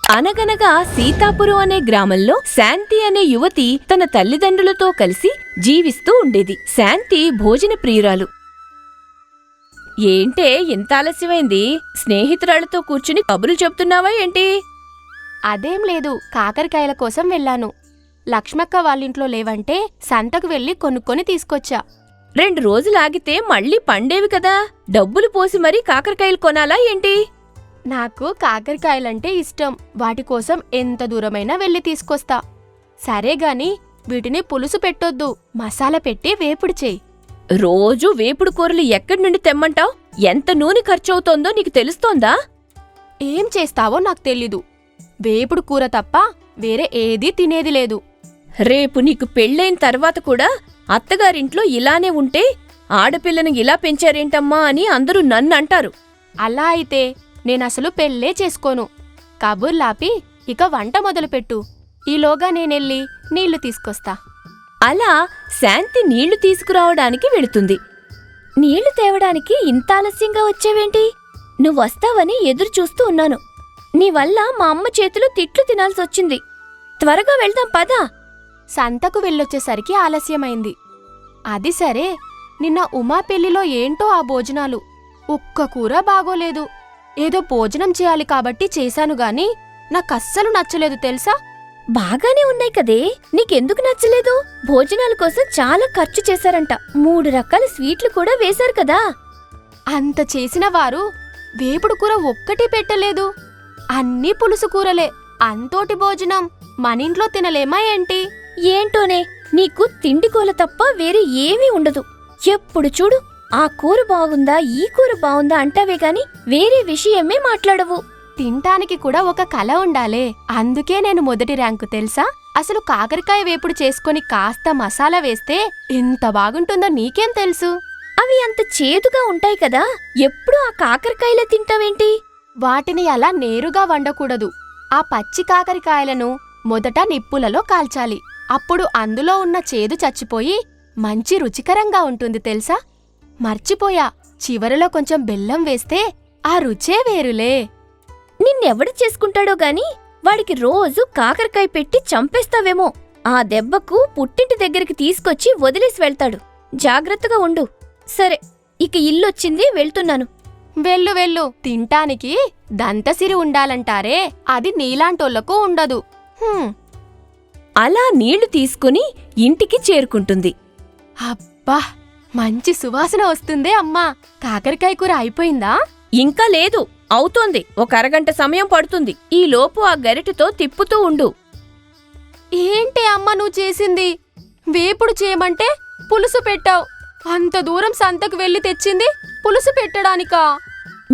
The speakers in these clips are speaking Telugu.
అనగనగా సీతాపురం అనే గ్రామంలో శాంతి అనే యువతి తన తల్లిదండ్రులతో కలిసి జీవిస్తూ ఉండేది. శాంతి భోజన ప్రియురాలు. ఏంటే ఇంత ఆలస్యమైంది? స్నేహితురాళ్లతో కూర్చుని కబుర్లు చెప్తున్నావా ఏంటి? అదేం లేదు, కాకరకాయల కోసం వెళ్ళాను. లక్ష్మక్క వాళ్ళింట్లో లేవంటే సంతకు వెళ్ళి కొనుక్కొని తీసుకొచ్చా. 2 రోజులాగితే మళ్ళీ పండేవి కదా, డబ్బులు పోసి మరీ కాకరకాయలు కొనాలా ఏంటి? నాకు కాకరకాయలంటే ఇష్టం. వాటికోసం ఎంత దూరమైనా వెళ్ళి తీసుకొస్తా. సరేగాని వీటిని పులుసు పెట్టొద్దు, మసాలా పెట్టి వేపుడు చెయ్యి. రోజూ వేపుడు కూరలు ఎక్కడి నుండి తెమ్మంటావ్? ఎంత నూనె ఖర్చవుతోందో నీకు తెలుస్తోందా? ఏం చేస్తావో నాకు తెలీదు. వేపుడు కూర తప్ప వేరే ఏదీ తినేది లేదు. రేపు నీకు పెళ్ళైన తర్వాత కూడా అత్తగారింట్లో ఇలానే ఉంటే ఆడపిల్లని ఇలా పెంచారేంటమ్మా అని అందరూ నన్నంటారు. అలా అయితే నేనసలు పెళ్ళే చేసుకోను. కబుర్లాపి ఇక వంట మొదలుపెట్టు. ఈలోగా నేనెళ్ళి నీళ్లు తీసుకొస్తా. అలా శాంతి నీళ్లు తీసుకురావడానికి వెళుతుంది. నీళ్లు తేవడానికి ఇంత ఆలస్యంగా వచ్చేవేంటి? నువ్వొస్తావని ఎదురుచూస్తూ ఉన్నాను. నీవల్ల మా అమ్మ చేతిలో తిట్లు తినాల్సొచ్చింది. త్వరగా వెళ్దాం పదా. సంతకు వెళ్ళొచ్చేసరికి ఆలస్యమైంది. అది సరే, నిన్న ఉమా పెళ్లిలో ఏంటో ఆ భోజనాలు. ఒక్క కూర బాగోలేదు. ఏదో భోజనం చేయాలి కాబట్టి చేశానుగాని నాకస్సలు నచ్చలేదు తెలుసా? బాగానే ఉన్నాయి కదే, నీకెందుకు నచ్చలేదు? భోజనాల కోసం చాలా ఖర్చు చేశారంట. 3 రకాల స్వీట్లు కూడా వేశారు కదా. అంత చేసిన వారు వేపుడు కూర ఒక్కటి పెట్టలేదు. అన్నీ పులుసు కూరలే. అంతోటి భోజనం మనింట్లో తినలేమా ఏంటి? ఏంటోనే, నీకు తిండికోల తప్ప వేరే ఏమీ ఉండదు. ఎప్పుడు చూడు ఆ కూర బాగుందా, ఈ కూర బాగుందా అంటావే గాని వేరే విషయమే మాట్లాడవు. తింటానికి కూడా ఒక కళ ఉండాలే. అందుకే నేను మొదటి ర్యాంకు తెలుసా? అసలు కాకరకాయ వేపుడు చేసుకుని కాస్త మసాలా వేస్తే ఎంత బాగుంటుందో నీకేం తెలుసు? అవి అంత చేదుగా ఉంటాయి కదా, ఎప్పుడూ ఆ కాకరకాయలే తింటావేంటి? వాటిని అలా నేరుగా వండకూడదు. ఆ పచ్చి కాకరకాయలను మొదట నిప్పులలో కాల్చాలి. అప్పుడు అందులో ఉన్న చేదు చచ్చిపోయి మంచి రుచికరంగా ఉంటుంది తెలుసా? మర్చిపోయా, చివరలో కొంచెం బెల్లం వేస్తే ఆ రుచే వేరులే. నిన్నెవడు చేసుకుంటాడో గాని వాడికి రోజు కాకరకాయ పెట్టి చంపేస్తావేమో. ఆ దెబ్బకు పుట్టింటి దగ్గరికి తీసుకొచ్చి వదిలేసి వెళ్తాడు. జాగ్రత్తగా ఉండు. సరే, ఇక ఇల్లొచ్చింది, వెళ్తున్నాను. వెళ్ళు వెళ్ళు. తింటానికి దంతసిరి ఉండాలంటారే, అది నీలాంటోళ్లకు ఉండదు. అలా నీళ్లు తీసుకుని ఇంటికి చేరుకుంటుంది. అబ్బా, మంచి సువాసన వస్తుందే అమ్మా. కాకరకాయ కూర అయిపోయిందా? ఇంకా లేదు, అవుతోంది. ఒక అరగంట సమయం పడుతుంది. ఈలోపు ఆ గరిటెతో తిప్పుతూ ఉండు. ఏంటి అమ్మ నువ్వు చేసింది? వేపుడు చేయమంటే పులుసు పెట్టావు. అంత దూరం సంతకు వెళ్ళి తెచ్చింది పులుసు పెట్టడానికా?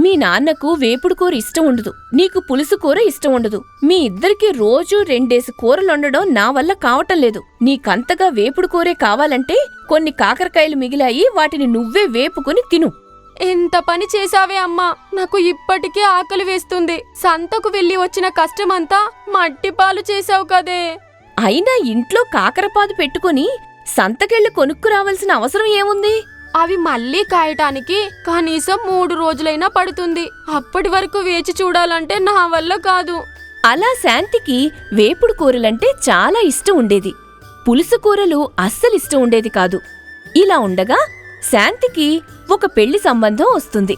మీ నాన్నకు వేపుడు కూర ఇష్టం ఉండదు, నీకు పులుసు కూర ఇష్టం ఉండదు. మీ ఇద్దరికీ రోజూ 2 కూరలొండడం నా వల్ల కావటం లేదు. నీకంతగా వేపుడు కూరే కావాలంటే కొన్ని కాకరకాయలు మిగిలాయి, వాటిని నువ్వే వేపుకుని తిను. ఎంత పని చేశావే అమ్మా, నాకు ఇప్పటికే ఆకలి వేస్తుంది. సంతకు వెళ్ళి వచ్చిన కష్టమంతా మట్టిపాలు చేశావు కదే. అయినా ఇంట్లో కాకరపాదు పెట్టుకుని సంతకెళ్ళి కొనుక్కురావాల్సిన అవసరం ఏముంది? అవి మళ్ళీ కాయటానికి కనీసం 3 రోజులైనా పడుతుంది. అప్పటి వరకు వేచి చూడాలంటే నా వల్ల కాదు. అలా శాంతికి వేపుడు కూరలంటే చాలా ఇష్టం ఉండేది. పులుసు కూరలు అస్సలిష్టం ఉండేది కాదు. ఇలా ఉండగా శాంతికి ఒక పెళ్లి సంబంధం వస్తుంది.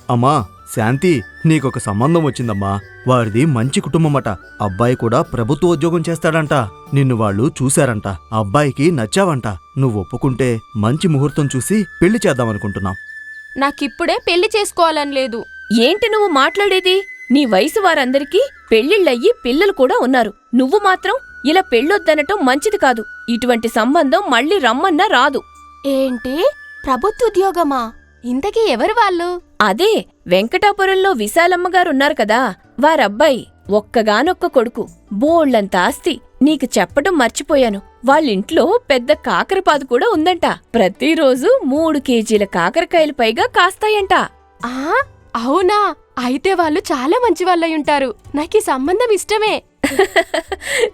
అమ్మా శాంతి, నీకొక సంబంధం వచ్చిందమ్మా. వారిది మంచి కుటుంబమట. అబ్బాయి కూడా ప్రభుత్వ ఉద్యోగం చేస్తాడంట. నిన్ను వాళ్ళు చూశారంట. అబ్బాయికి నచ్చావంట. నువ్వు ఒప్పుకుంటే మంచి ముహూర్తం చూసి పెళ్లి చేద్దామనుకుంటున్నాం. నాకిప్పుడే పెళ్లి చేసుకోవాలని లేదు. ఏంటి నువ్వు మాట్లాడేది? నీ వయసు వారందరికీ పెళ్లిళ్ళయ్యి పిల్లలు కూడా ఉన్నారు. నువ్వు మాత్రం ఇలా పెళ్ళొద్దనటం మంచిది కాదు. ఇటువంటి సంబంధం మళ్ళీ రమ్మన్నా రాదు. ఏంటి, ప్రభుత్వ ఉద్యోగమా? ఇంతకీ ఎవరు వాళ్ళు? అదే వెంకటాపురంలో విశాలమ్మగారున్నారు కదా, వారబ్బాయి. ఒక్కగానొక్క కొడుకు, బోళ్లంత ఆస్తి. నీకు చెప్పటం మర్చిపోయాను. వాళ్ళింట్లో పెద్ద కాకరపాదు కూడా ఉందంట. ప్రతిరోజు 3 కేజీల కాకరకాయలు పైగా కాస్తాయంట. అవునా? అయితే వాళ్ళు చాలా మంచి వాళ్ళయుంటారు. నాకీ సంబంధం ఇష్టమే.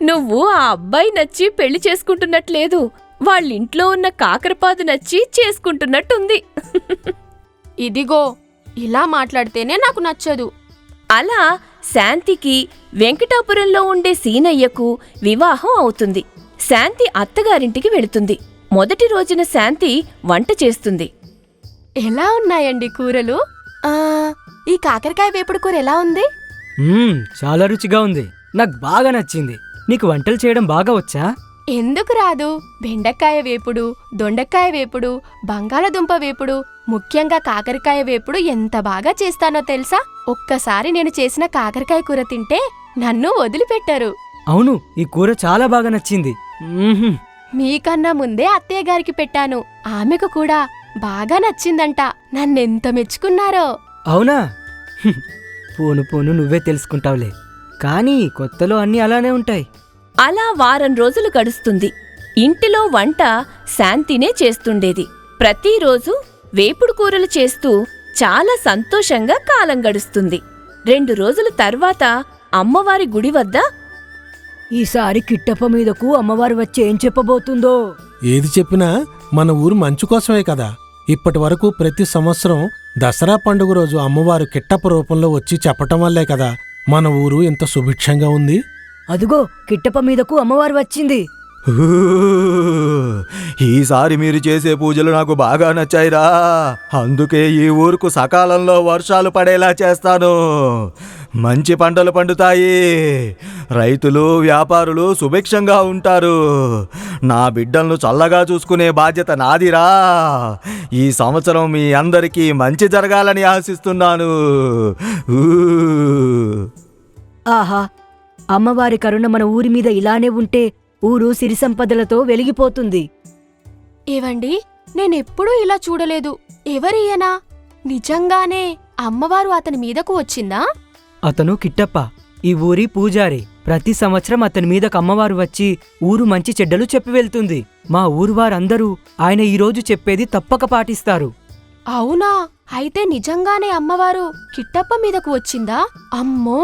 నువ్వు ఆ అబ్బాయి నచ్చి పెళ్లి చేసుకుంటున్నట్లేదు, వాళ్ళింట్లో ఉన్న కాకరపాదు నచ్చి చేసుకుంటున్నట్టుంది. ఇదిగో, ఇలా మాట్లాడితేనే నాకు నచ్చదు. అలా శాంతికి వెంకటాపురంలో ఉండే సీనయ్యకు వివాహం అవుతుంది. శాంతి అత్తగారింటికి వెళుతుంది. మొదటి రోజున శాంతి వంట చేస్తుంది. ఎలా ఉన్నాయండి కూరలు? ఈ కాకరకాయ వేపుడు కూర ఎలా ఉంది? చాలా రుచిగా ఉంది. నాకు బాగా నచ్చింది. నీకు వంటలు చేయడం బాగా వచ్చా? ఎందుకు రాదు? బెండకాయ వేపుడు, దొండకాయ వేపుడు, బంగాళదుంప వేపుడు, ముఖ్యంగా కాకరకాయ వేపుడు ఎంత బాగా చేస్తానో తెలుసా? ఒక్కసారి నేను చేసిన కాకరకాయ కూర తింటే నన్ను వదిలిపెట్టరు. అవును, ఈ కూర చాలా బాగా నచ్చింది. మీకన్నా ముందే అత్తయ్య గారికి పెట్టాను. ఆమెకు కూడా బాగా నచ్చిందంట. నన్నెంత మెచ్చుకున్నారో. అవునా? పోను పోను నువ్వే తెలుసుకుంటావులే. కానీ కొత్తలో అన్నీ అలానే ఉంటాయి. అలా వారం రోజులు గడుస్తుంది. ఇంటిలో వంట శాంతినే చేస్తుండేది. ప్రతిరోజు వేపుడు కూరలు చేస్తూ చాలా సంతోషంగా కాలం గడుస్తుంది. 2 రోజుల తర్వాత అమ్మవారి గుడి వద్ద ఈసారి కిట్టప్ప మీదకు అమ్మవారు వచ్చి ఏం చెప్పబోతుందో. ఏది చెప్పినా మన ఊరు మంచు కోసమే కదా. ఇప్పటి వరకు ప్రతి సంవత్సరం దసరా పండుగ రోజు అమ్మవారు కిట్టప్ప రూపంలో వచ్చి చెప్పటం వల్లే కదా మన ఊరు ఇంత సుభిక్షంగా ఉంది. అదుగో కిట్టప్ప మీదకు అమ్మవారు వచ్చింది. ఈసారి మీరు చేసే పూజలు నాకు బాగా నచ్చాయిరా. అందుకే ఈ ఊరుకు సకాలంలో వర్షాలు పడేలా చేస్తాను. మంచి పంటలు పండుతాయి. రైతులు, వ్యాపారులు సుభిక్షంగా ఉంటారు. నా బిడ్డలను చల్లగా చూసుకునే బాధ్యత నాదిరా. ఈ సంవత్సరం మీ అందరికీ మంచి జరగాలని ఆశిస్తున్నాను. ఆహా, అమ్మవారి కరుణ మన ఊరి మీద ఇలానే ఉంటే ఊరు సిరి సంపదలతో వెలిగిపోతుంది. ఏవండి, నేనెప్పుడూ ఇలా చూడలేదు. ఎవరియనా? నిజంగానే అమ్మవారు అతని మీదకు వచ్చిందా? అతను కిట్టప్ప, ఈ ఊరి పూజారి. ప్రతి సంవత్సరం అతని మీదకు అమ్మవారు వచ్చి ఊరు మంచి చెడ్డలు చెప్పి వెళ్తుంది. మా ఊరు వారందరూ ఆయన ఈరోజు చెప్పేది తప్పక పాటిస్తారు. అవునా? అయితే నిజంగానే అమ్మవారు కిట్టప్ప మీదకు వచ్చిందా? అమ్మో,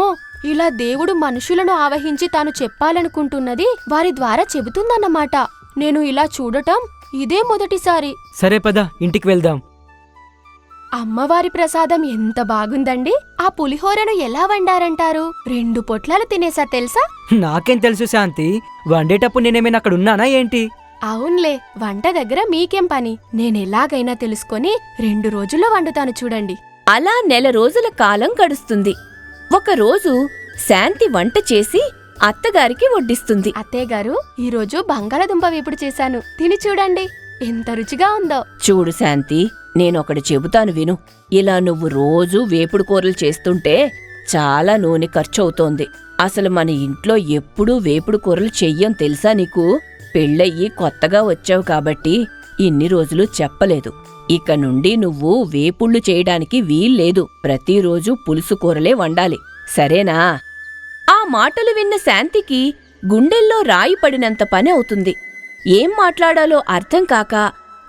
ఇలా దేవుడు మనుషులను ఆవహించి తాను చెప్పాలనుకుంటున్నది వారి ద్వారా చెబుతుందన్నమాట. నేను ఇలా చూడటం ఇదే మొదటిసారి. సరే పద, ఇంటికి వెళ్దాం. అమ్మవారి ప్రసాదం ఎంత బాగుందండి. ఆ పులిహోరను ఎలా వండారంటారు? 2 పొట్లాలు తినేసా తెలుసా? నాకేం తెలుసు శాంతి, వండేటప్పుడు నేనేమైనా అక్కడ ఉన్నానా ఏంటి? అవునులే, వంట దగ్గర మీకేం పని. నేనెలాగైనా తెలుసుకొని 2 రోజుల్లో వండుతాను చూడండి. అలా 1 నెల రోజుల కాలం గడుస్తుంది. ఒకరోజు శాంతి వంట చేసి అత్తగారికి వడ్డిస్తుంది. అత్తయ్యగారు, ఈరోజు బంగాళదుంప వేపుడు చేశాను, తిని చూడండి ఎంత రుచిగా ఉందో. చూడు శాంతి, నేనొకటి చెబుతాను విను. ఇలా నువ్వు రోజూ వేపుడు కూరలు చేస్తుంటే చాలా నూనె ఖర్చవుతోంది. అసలు మన ఇంట్లో ఎప్పుడూ వేపుడు కూరలు చెయ్యం తెలుసా నీకు? పెళ్ళయ్యి కొత్తగా వచ్చావు కాబట్టి ఇన్ని రోజులు చెప్పలేదు. ఇక నుండి నువ్వు వేపుళ్ళు చేయడానికి వీల్లేదు. ప్రతిరోజు పులుసు కూరలే వండాలి, సరేనా? ఆ మాటలు విన్న శాంతికి గుండెల్లో రాయి పడినంత పని అవుతుంది. ఏం మాట్లాడాలో అర్థం కాక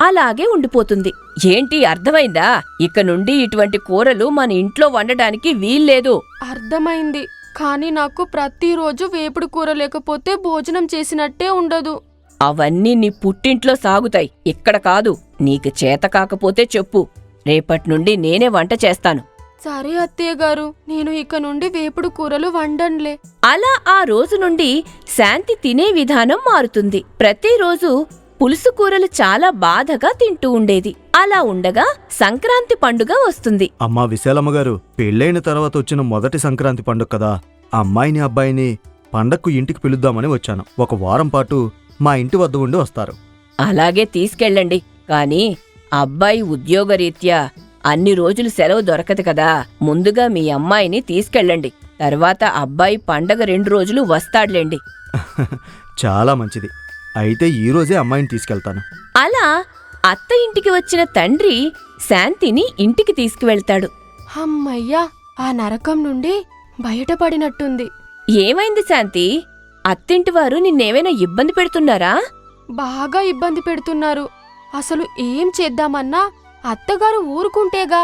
అలాగే ఉండిపోతుంది. ఏంటి, అర్థమైందా? ఇక నుండి ఇటువంటి కూరలు మన ఇంట్లో వండడానికి వీల్లేదు. అర్థమైంది, కానీ నాకు ప్రతిరోజు వేపుడు కూర లేకపోతే భోజనం చేసినట్టే ఉండదు. అవన్నీ నీ పుట్టింట్లో సాగుతాయి, ఇక్కడ కాదు. నీకు చేత కాకపోతే చెప్పు, రేపటి నుండి నేనే వంట చేస్తాను. సరే అత్తయ్యగారు, నేను ఇక నుండి వేపుడు కూరలు వండనులే. అలా ఆ రోజు నుండి శాంతి తినే విధానం మారుతుంది. ప్రతిరోజు పులుసు కూరలు చాలా బాధగా తింటూ ఉండేది. అలా ఉండగా సంక్రాంతి పండుగ వస్తుంది. అమ్మా విశాలమ్మ గారు, పెళ్ళైన తర్వాత వచ్చిన మొదటి సంక్రాంతి పండుగ కదా. అమ్మాయిని అబ్బాయిని పండక్కు ఇంటికి పిలుద్దామని వచ్చాను. 1 వారం పాటు మా ఇంటి వద్ద ఉండి వస్తారు. అలాగే తీసుకెళ్ళండి. కాని అబ్బాయి ఉద్యోగరీత్యా అన్ని రోజులు సెలవు దొరకదు కదా. ముందుగా మీ అమ్మాయిని తీసుకెళ్ళండి. తర్వాత అబ్బాయి పండగ 2 రోజులు వస్తాడులేండి. చాలా మంచిది. అయితే ఈ రోజే అమ్మాయిని తీసుకెళ్తాను. అలా అత్త ఇంటికి వచ్చిన తండ్రి శాంతిని ఇంటికి తీసుకువెళ్తాడు. అమ్మయ్యా, ఆ నరకం నుండి బయటపడినట్టుంది. ఏమైంది శాంతి? అత్తింటివారు నిన్నేమైనా ఇబ్బంది పెడుతున్నారా? బాగా ఇబ్బంది పెడుతున్నారు. అసలు ఏం చేద్దామన్నా అత్తగారు ఊరుకుంటేగా.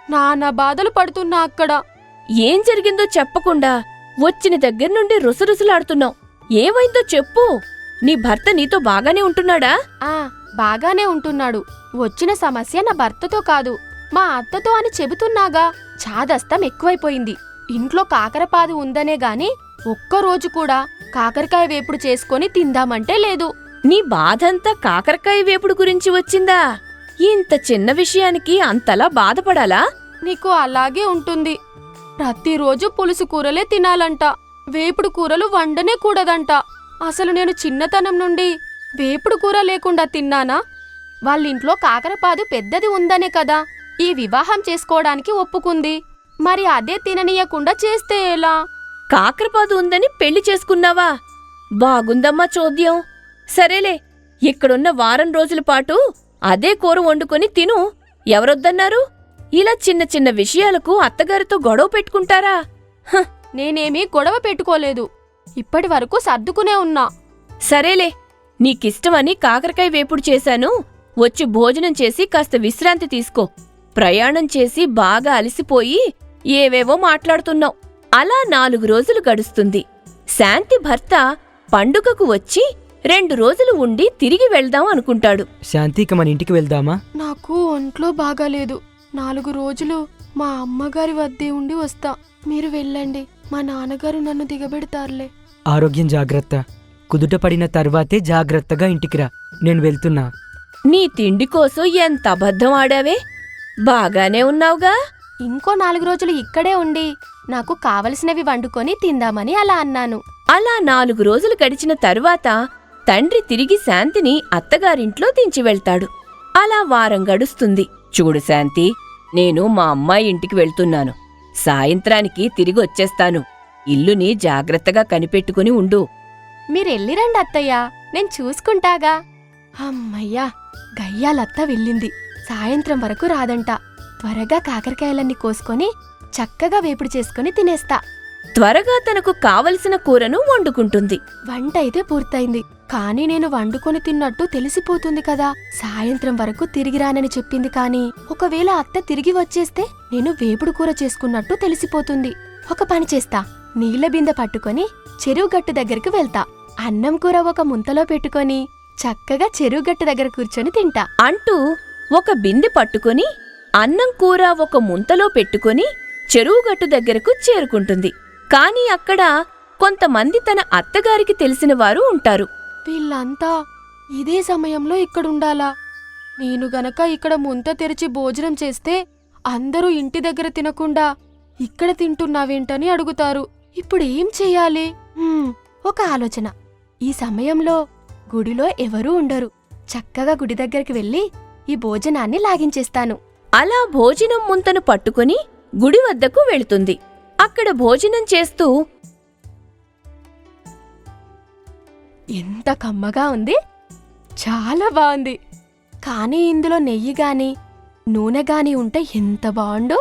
నానా బాధలు పడుతున్నా అక్కడ. ఏం జరిగిందో చెప్పకుండా వచ్చిన దగ్గర నుండి రుసరుసలాడుతున్నావు. ఏమైందో చెప్పు. నీ భర్త నీతో బాగానే ఉంటున్నాడా? బాగానే ఉంటున్నాడు. వచ్చిన సమస్య నా భర్తతో కాదు, మా అత్తతో అని చెబుతున్నాగా. చాదస్తం ఎక్కువైపోయింది. ఇంట్లో కాకరపాదు ఉందనే గాని ఒక్కరోజు కూడా కాకరకాయ వేపుడు చేసుకొని తిందామంటే లేదు. నీ బాధంతా కాకరకాయ వేపుడు గురించి వచ్చిందా? ఇంత చిన్న విషయానికి అంతలా బాధపడాలా? నీకు అలాగే ఉంటుంది. ప్రతిరోజు పులుసు కూరలే తినాలంట, వేపుడు కూరలు వండనే కూడదంట. అసలు నేను చిన్నతనం నుండి వేపుడు కూర లేకుండా తిన్నానా? వాళ్ళింట్లో కాకరపాదు పెద్దది ఉందనే కదా ఈ వివాహం చేసుకోవడానికి ఒప్పుకుంది. మరి అదే తిననీయకుండా చేస్తే ఎలా? కాకరపాదు ఉందని పెళ్లి చేసుకున్నావా? బాగుందమ్మా చోద్యం. సరేలే, ఇక్కడున్న వారం రోజుల పాటు అదే కూర వండుకొని తిను. ఎవరొద్దన్నారు? ఇలా చిన్న చిన్న విషయాలకు అత్తగారితో గొడవ పెట్టుకుంటారా? హ, నేనేమీ గొడవ పెట్టుకోలేదు. ఇప్పటి వరకు సర్దుకునే ఉన్నా. సరేలే, నీకిష్టమని కాకరకాయ వేపుడు చేశాను. వచ్చి భోజనం చేసి కాస్త విశ్రాంతి తీసుకో. ప్రయాణం చేసి బాగా అలసిపోయి ఏవేవో మాట్లాడుతున్నావు. అలా 4 రోజులు గడుస్తుంది. శాంతి భర్త పండుగకు వచ్చి 2 రోజులు ఉండి తిరిగి వెళ్దాం అనుకుంటాడు. శాంతి, ఇక మన ఇంటికి వెళ్దామా? నాకు ఒంట్లో బాగాలేదు. 4 రోజులు మా అమ్మగారి వద్దే ఉండి వస్తా. మీరు వెళ్ళండి. మా నాన్నగారు నన్ను దిగబెడతారులే. ఆరోగ్యం జాగ్రత్త. కుదుట పడిన తర్వాతే జాగ్రత్తగా ఇంటికి రా. నేను వెళ్తున్నా. నీ తిండి కోసం ఎంత అబద్ధం ఆడావే? బాగానే ఉన్నావుగా? ఇంకో 4 రోజులు ఇక్కడే ఉండి నాకు కావలసినవి వండుకొని తిందామని అలా అన్నాను. అలా 4 రోజులు గడిచిన తరువాత తండ్రి తిరిగి శాంతిని అత్తగారింట్లో దించి వెళ్తాడు. అలా వారం గడుస్తుంది. చూడు శాంతి, నేను మా అమ్మాయి ఇంటికి వెళ్తున్నాను. సాయంత్రానికి తిరిగొచ్చేస్తాను. ఇల్లుని జాగ్రత్తగా కనిపెట్టుకుని ఉండు. మీరెళ్ళిరండి అత్తయ్యా, నేను చూసుకుంటాగా. అమ్మయ్యా, గయ్యాలత్త వెళ్ళింది. సాయంత్రం వరకు రాదంట. త్వరగా కాకరకాయలన్నీ కోసుకొని చక్కగా వేపుడు చేసుకుని తినేస్తా. త్వరగా తనకు కావలసిన కూరను వండుకుంటుంది. వంట అయితే పూర్తయింది. కానీ నేను వండుకొని తిన్నట్టు తెలిసిపోతుంది కదా. సాయంత్రం వరకు తిరిగి రానని చెప్పింది. కానీ ఒకవేళ అత్త తిరిగి వచ్చేస్తే నేను వేపుడు కూర చేసుకున్నట్టు తెలిసిపోతుంది. ఒక పని చేస్తా. నీళ్ల బిందె పట్టుకొని చెరువుగట్టు దగ్గరికి వెళ్తా. అన్నం కూర ఒక ముంతలో పెట్టుకొని చక్కగా చెరువుగట్టు దగ్గర కూర్చొని తింటా అంటూ ఒక బిందె పట్టుకుని అన్నం కూర ఒక ముంతలో పెట్టుకుని చెరువుగట్టు దగ్గరకు చేరుకుంటుంది. కాని అక్కడ కొంతమంది తన అత్తగారికి తెలిసినవారు ఉంటారు. వీళ్ళంతా ఇదే సమయంలో ఇక్కడుండాలా? నేను గనక ఇక్కడ ముంత తెరిచి భోజనం చేస్తే అందరూ ఇంటి దగ్గర తినకుండా ఇక్కడ తింటున్నావేంటని అడుగుతారు. ఇప్పుడేం చెయ్యాలి? ఒక ఆలోచన. ఈ సమయంలో గుడిలో ఎవరూ ఉండరు. చక్కగా గుడి దగ్గరికి వెళ్ళి ఈ భోజనాన్ని లాగించేస్తాను. అలా భోజనం ముంతను పట్టుకుని గుడి వద్దకు వెళుతుంది. అక్కడ భోజనం చేస్తూ, ఎంత కమ్మగా ఉంది! చాలా బాగుంది. కానీ ఇందులో నెయ్యి గాని నూనె గాని ఉంటే ఎంత బాగుండు.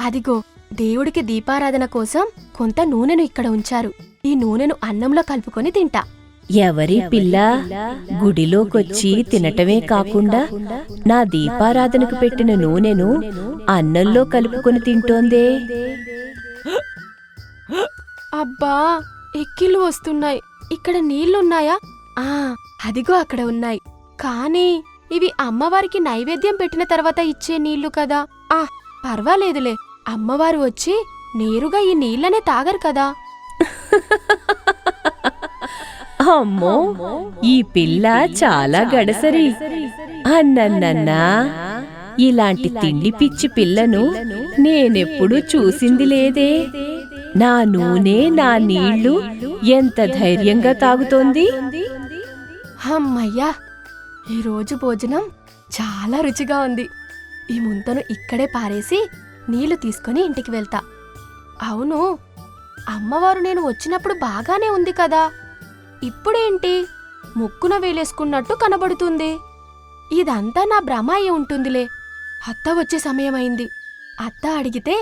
అదిగో, దేవుడికి దీపారాధన కోసం కొంత నూనెను ఇక్కడ ఉంచారు. ఈ నూనెను అన్నంలో కలుపుకొని తింటా. ఎవరి పిల్ల గుడిలోకొచ్చి తినటమే కాకుండా నా దీపారాధనకు పెట్టిన నూనెను అన్నంలో కలుపుకొని తింటోందే? అబ్బా, ఎక్కిళ్ళు వస్తున్నాయి. ఇక్కడ నీళ్లున్నాయా? అదిగో అక్కడ ఉన్నాయి. కానీ ఇవి అమ్మవారికి నైవేద్యం పెట్టిన తర్వాత ఇచ్చే నీళ్లు కదా. పర్వాలేదులే, అమ్మవారు వచ్చి నేరుగా ఈ నీళ్లనే తాగరు కదా. అమ్మో, ఈ పిల్ల చాలా గడసరి. అన్నన్నన్నా, ఇలాంటి తిండి పిచ్చి పిల్లను నేనెప్పుడూ చూసింది లేదే. నా నూనె, నా నీళ్లు ఎంత ధైర్యంగా తాగుతోంది. అమ్మయ్యా, ఈరోజు భోజనం చాలా రుచిగా ఉంది. ఈ ముంతను ఇక్కడే పారేసి నీళ్లు తీసుకొని ఇంటికి వెళ్తా. అవును, అమ్మవారు నేను వచ్చినప్పుడు బాగానే ఉంది కదా. ఇప్పుడేంటి ముక్కున వేలేసుకున్నట్టు కనబడుతుంది? ఇదంతా నా భ్రమ అయి ఉంటుందిలే. అత్త వచ్చే సమయమైంది. అత్త అడిగితే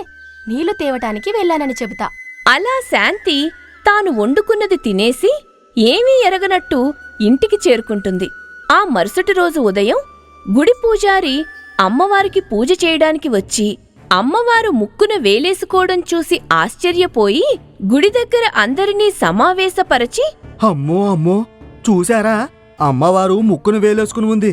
నీళ్లు తేవటానికి వెళ్ళానని చెబుతా. అలా శాంతి తాను వండుకున్నది తినేసి ఏమీ ఎరగనట్టు ఇంటికి చేరుకుంటుంది. ఆ మరుసటి రోజు ఉదయం గుడి పూజారి అమ్మవారికి పూజ చేయడానికి వచ్చి అమ్మవారు ముక్కున వేలేసుకోవడం చూసి ఆశ్చర్యపోయి గుడి దగ్గర అందరినీ సమావేశపరచి, అమ్మో అమ్మో, చూశారా? అమ్మవారు ముక్కును వేలేసుకుని ఉంది.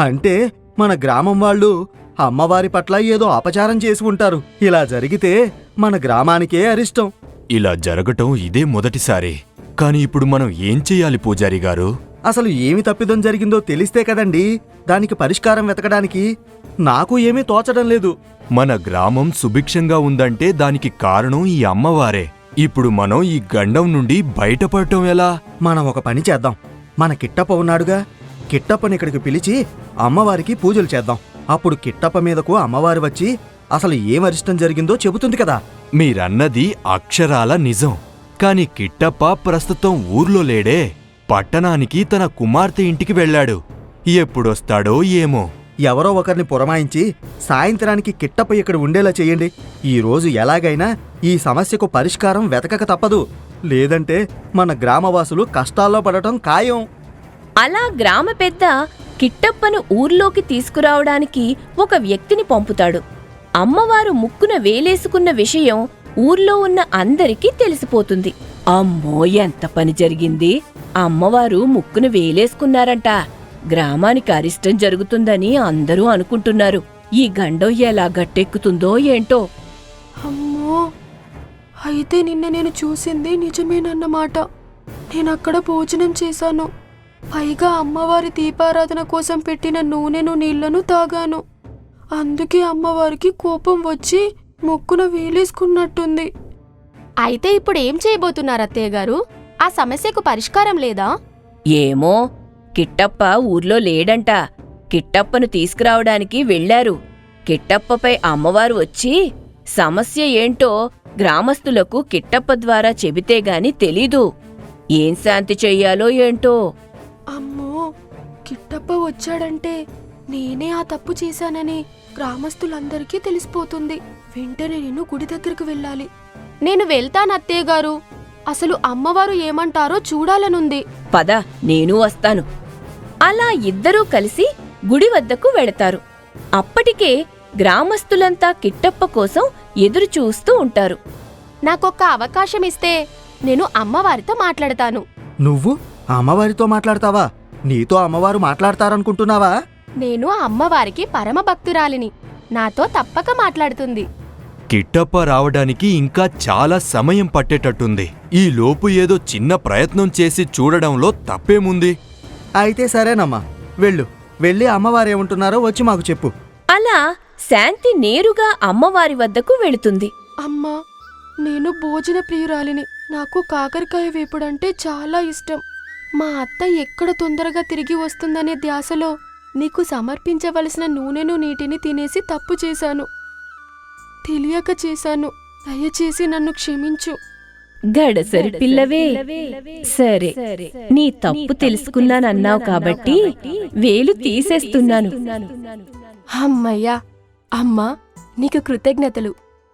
అంటే మన గ్రామం వాళ్ళు అమ్మవారి పట్ల ఏదో అపచారం చేసి ఉంటారు. ఇలా జరిగితే మన గ్రామానికే అరిష్టం. ఇలా జరగటం ఇదే మొదటిసారి. కాని ఇప్పుడు మనం ఏం చెయ్యాలి పూజారి గారు? అసలు ఏమి తప్పిదం జరిగిందో తెలిస్తే కదండి దానికి పరిష్కారం వెతకడానికి. నాకు ఏమీ తోచడం లేదు. మన గ్రామం సుభిక్షంగా ఉందంటే దానికి కారణం ఈ అమ్మవారే. ఇప్పుడు మనం ఈ గండం నుండి బయటపడటం ఎలా? మనం ఒక పని చేద్దాం. మన కిట్టప్ప ఉన్నాడుగా, కిట్టప్పని ఇక్కడికి పిలిచి అమ్మవారికి పూజలు చేద్దాం. అప్పుడు కిట్టప్ప మీదకు అమ్మవారు వచ్చి అసలు ఏం అరిష్టం జరిగిందో చెబుతుంది కదా. మీరన్నది అక్షరాల నిజం. కాని కిట్టప్ప ప్రస్తుతం ఊర్లో లేడే. పట్టణానికి తన కుమార్తె ఇంటికి వెళ్ళాడు. ఎప్పుడొస్తాడో ఏమో. ఎవరో ఒకరిని పురమాయించి సాయంత్రానికి కిట్టప్ప ఇక్కడ ఉండేలా చెయ్యండి. ఈ రోజు ఎలాగైనా ఈ సమస్యకు పరిష్కారం వెతకక తప్పదు. లేదంటే మన గ్రామవాసులు కష్టాల్లో పడటం ఖాయం. అలా గ్రామ పెద్ద కిట్టప్పను ఊర్లోకి తీసుకురావడానికి ఒక వ్యక్తిని పంపుతాడు. అమ్మవారు ముక్కున వేలేసుకున్న విషయం ఊర్లో ఉన్న అందరికీ తెలిసిపోతుంది. అమ్మో, ఎంత పని జరిగింది! అమ్మవారు ముక్కున వేలేసుకున్నారంట. గ్రామానికి అరిష్టం జరుగుతుందని అందరూ అనుకుంటున్నారు. ఈ గండం ఎలా గట్టెక్కుతుందో ఏంటో. అమ్మో, అయితే నిన్న నేను చూసింది నిజమేనన్నమాట. నేనక్కడ భోజనం చేశాను. పైగా అమ్మవారి దీపారాధన కోసం పెట్టిన నూనెను నీళ్లను తాగాను. అందుకే అమ్మవారికి కోపం వచ్చి ముక్కున వేలేసుకున్నట్టుంది. అయితే ఇప్పుడు ఏం చేయబోతున్నారు అత్తయ్య గారు? ఆ సమస్యకు పరిష్కారం లేదా? ఏమో, కిట్టప్ప ఊర్లో లేడంట. కిట్టప్పను తీసుకురావడానికి వెళ్లారు. కిట్టప్పపై అమ్మవారు వచ్చి సమస్య ఏంటో గ్రామస్తులకు కిట్టప్ప ద్వారా చెబితేగాని తెలీదు. ఏం శాంతి చెయ్యాలో ఏంటో. అమ్మో, కిట్టప్ప వచ్చాడంటే నేనే ఆ తప్పు చేశానని గ్రామస్తులందరికీ తెలిసిపోతుంది. వెంటనే నేను గుడి దగ్గరకు వెళ్ళాలి. నేను వెళ్తాను అత్తయ్య గారు. అసలు అమ్మవారు ఏమంటారో చూడాలనుంది. పద, నేను వస్తాను. అలా ఇద్దరూ కలిసి గుడి వద్దకు వెళతారు. అప్పటికే గ్రామస్తులంతా కిట్టప్ప కోసం ఎదురు చూస్తూ ఉంటారు. నాకొక్క అవకాశం ఇస్తే నేను అమ్మవారితో మాట్లాడతాను. నువ్వు అమ్మవారితో మాట్లాడతావా? నీతో అమ్మవారు మాట్లాడతారనుకుంటున్నావా? నేను అమ్మవారికి పరమ భక్తురాలిని. నాతో తప్పక మాట్లాడుతుంది. కిట్టప్ప రావడానికి ఇంకా చాలా సమయం పట్టేటట్టుంది. ఈ లోపు ఏదో చిన్న ప్రయత్నం చేసి చూడడంలో తప్పేముంది? అయితే సరేనమ్మా, వెళ్ళి అమ్మవారేమంటున్నారో వచ్చి మాకు చెప్పు. అలా శాంతి నేరుగా అమ్మవారి వద్దకు వెళుతుంది. అమ్మా, నేను భోజన ప్రియురాలిని. నాకు కాకరకాయ వేపుడంటే చాలా ఇష్టం. మా అత్త ఎక్కడ తొందరగా తిరిగి వస్తుందనే ధ్యాసలో నీకు సమర్పించవలసిన నూనెను నీటిని తినేసి తప్పు చేశాను. తెలియక చేశాను. దయచేసి నన్ను క్షమించు. గడసరి పిల్లవే, సరే, నీ తప్పు తెలుసుకున్నానన్నావు కాబట్టి వేలు తీసేస్తున్నాను. అమ్మయ్యా! అమ్మా, నీకు కృతజ్ఞతలు.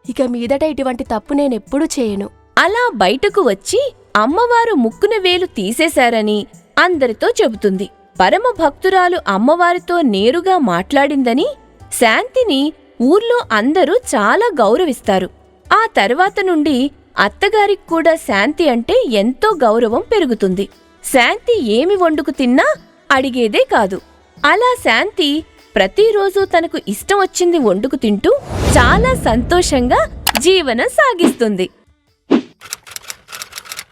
ఇక మీదట ఇటువంటి తప్పు నేనెప్పుడూ చేయను. అలా బయటకు వచ్చి అమ్మవారు ముక్కున వేలు తీసేశారని అందరితో చెబుతుంది. పరమ భక్తురాలు అమ్మవారితో నేరుగా మాట్లాడిందని శాంతిని ఊర్లో అందరూ చాలా గౌరవిస్తారు. ఆ తర్వాత నుండి అత్తగారికి కూడా శాంతి అంటే ఎంతో గౌరవం పెరుగుతుంది. శాంతి ఏమి వండుకు తిన్నా అడిగేదే కాదు. అలా శాంతి ప్రతిరోజూ తనకు ఇష్టం వచ్చింది వండుకు తింటూ చాలా సంతోషంగా జీవనం సాగిస్తుంది.